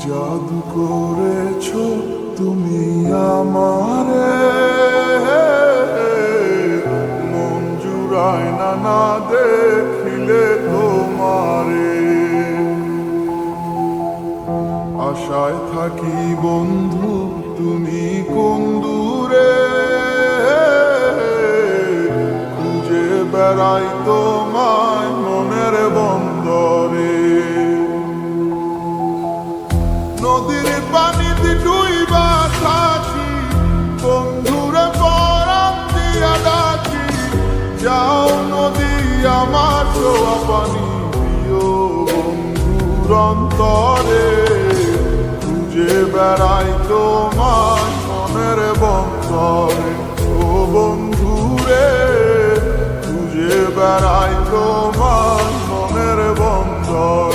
জাদু করেছো তুমি আমারে, মন জুড়ায় না না দেখিলে তোমারে। আশায় থাকি বন্ধু তুমি কোন দূরে, খুঁজে বেড়াই তোমায় মনের বন্দরে। নদীর পানিতে ডুইবা থাকি, বন্ধুরে পরাণ দিয়া ডাকি। যাও নদী আমার ছোঁয়া পানি দিও বন্ধুর অন্তরে, খুঁজে বেড়াই তোমায় মনের বন্দরে। ও বন্ধুরে খুঁজে বেড়াই তোমায় মনের বন্দরে।